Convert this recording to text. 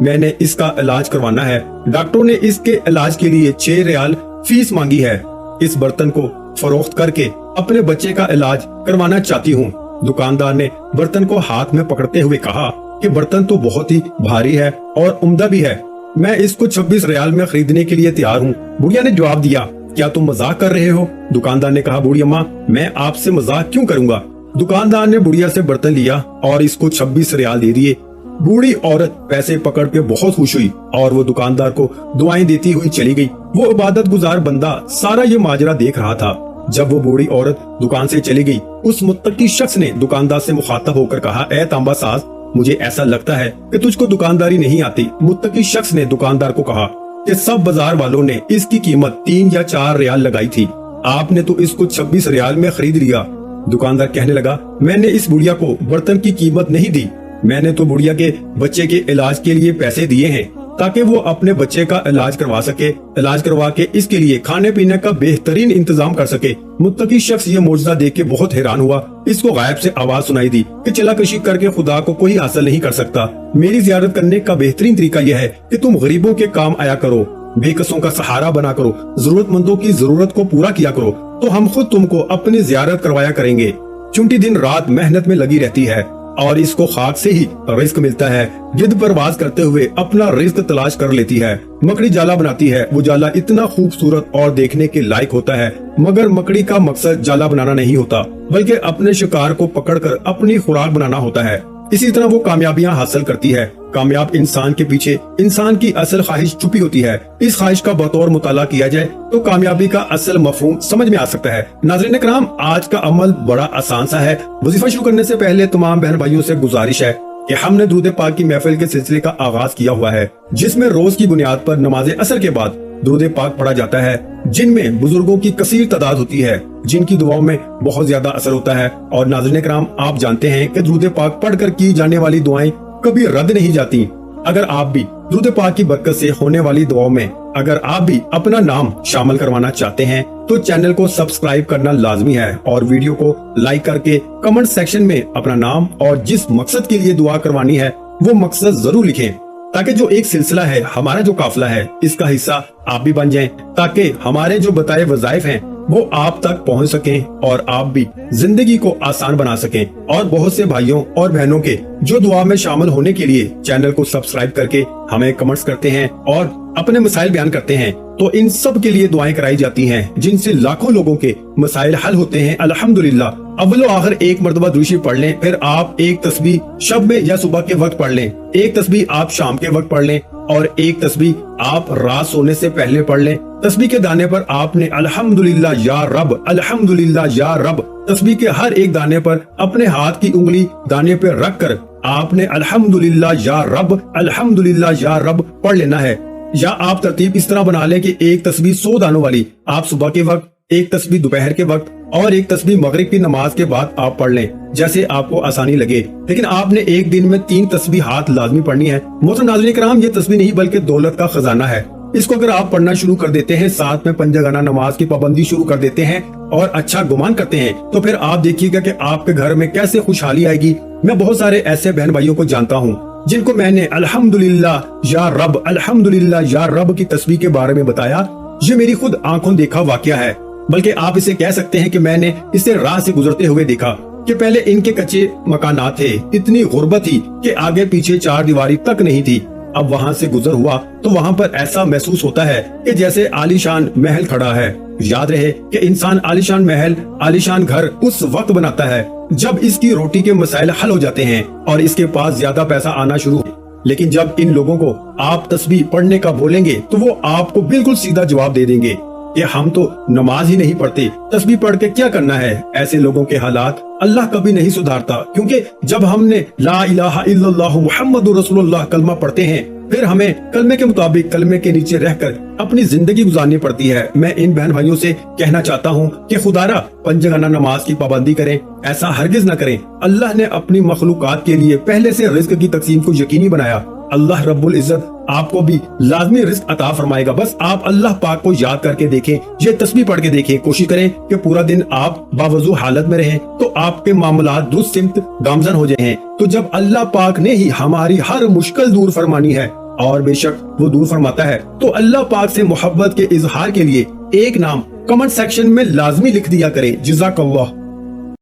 میں نے اس کا علاج کروانا ہے۔ ڈاکٹروں نے اس کے علاج کے لیے 6 ریال فیس مانگی ہے۔ اس برتن کو فروخت کر کے اپنے بچے کا علاج کروانا چاہتی ہوں۔ دکاندار نے برتن کو ہاتھ میں پکڑتے ہوئے کہا کہ برتن تو بہت ہی بھاری ہے اور عمدہ بھی ہے، میں اس کو 26 ریال میں خریدنے کے لیے تیار ہوں۔ بڑھیا نے جواب دیا، کیا تم مذاق کر رہے ہو؟ دکاندار نے کہا، بوڑھی اماں میں آپ سے مذاق کیوں کروں گا؟ دکاندار نے بڑھیا سے برتن لیا اور اس کو 26 ریال دے دیے۔ بوڑھی عورت پیسے پکڑ کے بہت خوش ہوئی اور وہ دکاندار کو دعائیں دیتی ہوئی چلی گئی۔ وہ عبادت گزار بندہ سارا یہ ماجرا دیکھ رہا تھا۔ جب وہ بوڑھی عورت دکان سے چلی گئی، اس متقی شخص نے دکاندار سے مخاطب ہو کر کہا، اے تانبا ساز، مجھے ایسا لگتا ہے کہ تجھ کو دکانداری نہیں آتی۔ متقی شخص نے دکاندار کو کہا کہ سب بازار والوں نے اس کی قیمت 3 یا 4 ریال لگائی تھی، آپ نے تو اس کو 26 ریال میں خرید لیا۔ دکاندار کہنے لگا، میں نے اس بڑھیا کو برتن کی قیمت نہیں دی، میں نے تو بڑھیا کے بچے کے علاج کے لیے پیسے دیے ہیں تاکہ وہ اپنے بچے کا علاج کروا سکے، علاج کروا کے اس کے لیے کھانے پینے کا بہترین انتظام کر سکے۔ متقی شخص یہ معجزہ دیکھ کے بہت حیران ہوا۔ اس کو غائب سے آواز سنائی دی کہ چلا کشی کر کے خدا کو کوئی حاصل نہیں کر سکتا، میری زیارت کرنے کا بہترین طریقہ یہ ہے کہ تم غریبوں کے کام آیا کرو، بے کسوں کا سہارا بنا کرو، ضرورت مندوں کی ضرورت کو پورا کیا کرو، تو ہم خود تم کو اپنی زیارت کروایا کریں گے۔ چونٹی دن رات محنت میں لگی رہتی ہے اور اس کو خاک سے ہی رزق ملتا ہے، گدھ پرواز کرتے ہوئے اپنا رزق تلاش کر لیتی ہے۔ مکڑی جالا بناتی ہے، وہ جالا اتنا خوبصورت اور دیکھنے کے لائق ہوتا ہے، مگر مکڑی کا مقصد جالا بنانا نہیں ہوتا بلکہ اپنے شکار کو پکڑ کر اپنی خوراک بنانا ہوتا ہے۔ اسی طرح وہ کامیابیاں حاصل کرتی ہے۔ کامیاب انسان کے پیچھے انسان کی اصل خواہش چھپی ہوتی ہے۔ اس خواہش کا بطور مطالعہ کیا جائے تو کامیابی کا اصل مفہوم سمجھ میں آ سکتا ہے۔ ناظرین کرام، آج کا عمل بڑا آسان سا ہے۔ وظیفہ شروع کرنے سے پہلے تمام بہن بھائیوں سے گزارش ہے کہ ہم نے درود پاک کی محفل کے سلسلے کا آغاز کیا ہوا ہے، جس میں روز کی بنیاد پر نماز عصر کے بعد درود پاک پڑھا جاتا ہے، جن میں بزرگوں کی کثیر تعداد ہوتی ہے، جن کی دعاؤں میں بہت زیادہ اثر ہوتا ہے۔ اور ناظرین کرام، آپ جانتے ہیں کہ درود پاک پڑھ کر کی جانے والی دعائیں کبھی رد نہیں جاتی۔ اگر آپ بھی درود پاک کی برکت سے ہونے والی دعاؤں میں اگر آپ بھی اپنا نام شامل کروانا چاہتے ہیں تو چینل کو سبسکرائب کرنا لازمی ہے اور ویڈیو کو لائک کر کے کمنٹ سیکشن میں اپنا نام اور جس مقصد کے لیے دعا کروانی ہے وہ مقصد ضرور لکھیں، تاکہ جو ایک سلسلہ ہے، ہمارا جو قافلہ ہے، اس کا حصہ آپ بھی بن جائیں، تاکہ ہمارے جو بتائے وظائف ہیں وہ آپ تک پہنچ سکیں اور آپ بھی زندگی کو آسان بنا سکیں۔ اور بہت سے بھائیوں اور بہنوں کے جو دعا میں شامل ہونے کے لیے چینل کو سبسکرائب کر کے ہمیں کمنٹس کرتے ہیں اور اپنے مسائل بیان کرتے ہیں، تو ان سب کے لیے دعائیں کرائی جاتی ہیں، جن سے لاکھوں لوگوں کے مسائل حل ہوتے ہیں الحمدللہ۔ اول و آخر ایک مرتبہ درود پڑھ لیں، پھر آپ ایک تسبیح شب میں یا صبح کے وقت پڑھ لیں، ایک تسبیح آپ شام کے وقت پڑھ لیں اور ایک تسبیح آپ رات سونے سے پہلے پڑھ لیں۔ تسبیح کے دانے پر آپ نے الحمدللہ یا رب، الحمدللہ یا رب، تسبیح کے ہر ایک دانے پر اپنے ہاتھ کی انگلی دانے پہ رکھ کر آپ نے الحمدللہ یا رب، الحمدللہ یا رب پڑھ لینا ہے۔ یا آپ ترتیب اس طرح بنا لیں کہ ایک تسبیح 100 دانوں والی آپ صبح کے وقت، ایک تسبیح دوپہر کے وقت اور ایک تسبیح مغرب کی نماز کے بعد آپ پڑھ لیں، جیسے آپ کو آسانی لگے۔ لیکن آپ نے ایک دن میں 3 تسبیحات لازمی پڑھنی ہے۔ محترم ناظرین کرام، یہ تسبیح نہیں بلکہ دولت کا خزانہ ہے۔ اس کو اگر آپ پڑھنا شروع کر دیتے ہیں، ساتھ میں پنجگانہ نماز کی پابندی شروع کر دیتے ہیں اور اچھا گمان کرتے ہیں، تو پھر آپ دیکھیے گا کہ آپ کے گھر میں کیسے خوشحالی آئے گی۔ میں بہت سارے ایسے بہن بھائیوں کو جانتا ہوں جن کو میں نے الحمدللہ یا رب، الحمدللہ یا رب کی تسبیح کے بارے میں بتایا۔ یہ میری خود آنکھوں دیکھا واقعہ ہے، بلکہ آپ اسے کہہ سکتے ہیں کہ میں نے اسے راہ سے گزرتے ہوئے دیکھا کہ پہلے ان کے کچے مکانات تھے، اتنی غربت تھی کہ آگے پیچھے 4 دیواری تک نہیں تھی۔ اب وہاں سے گزر ہوا تو وہاں پر ایسا محسوس ہوتا ہے کہ جیسے عالیشان محل کھڑا ہے۔ یاد رہے کہ انسان عالیشان محل، عالیشان گھر اس وقت بناتا ہے جب اس کی روٹی کے مسائل حل ہو جاتے ہیں اور اس کے پاس زیادہ پیسہ آنا شروع ہو۔ لیکن جب ان لوگوں کو آپ تسبیح پڑھنے کا بولیں گے تو وہ آپ کو بالکل سیدھا جواب دے دیں گے کہ ہم تو نماز ہی نہیں پڑھتے، تسبیح پڑھ کے کیا کرنا ہے۔ ایسے لوگوں کے حالات اللہ کبھی نہیں سدھارتا، کیونکہ جب ہم نے لا الہ الا اللہ محمد رسول اللہ کلمہ پڑھتے ہیں، پھر ہمیں کلمے کے مطابق کلمے کے نیچے رہ کر اپنی زندگی گزارنی پڑتی ہے۔ میں ان بہن بھائیوں سے کہنا چاہتا ہوں کہ خدا را پنجگانہ نماز کی پابندی کریں، ایسا ہرگز نہ کریں۔ اللہ نے اپنی مخلوقات کے لیے پہلے سے رزق کی تقسیم کو یقینی بنایا۔ اللہ رب العزت آپ کو بھی لازمی رزق عطا فرمائے گا۔ بس آپ اللہ پاک کو یاد کر کے دیکھیں، یہ تسبیح پڑھ کے دیکھیں، کوشش کریں کہ پورا دن آپ باوضو حالت میں رہیں تو آپ کے معاملات درست سمت گامزن ہو جائیں۔ تو جب اللہ پاک نے ہی ہماری ہر مشکل دور فرمانی ہے اور بے شک وہ دور فرماتا ہے۔ تو اللہ پاک سے محبت کے اظہار کے لیے ایک نام کمنٹ سیکشن میں لازمی لکھ دیا کریں۔ جزاک اللہ۔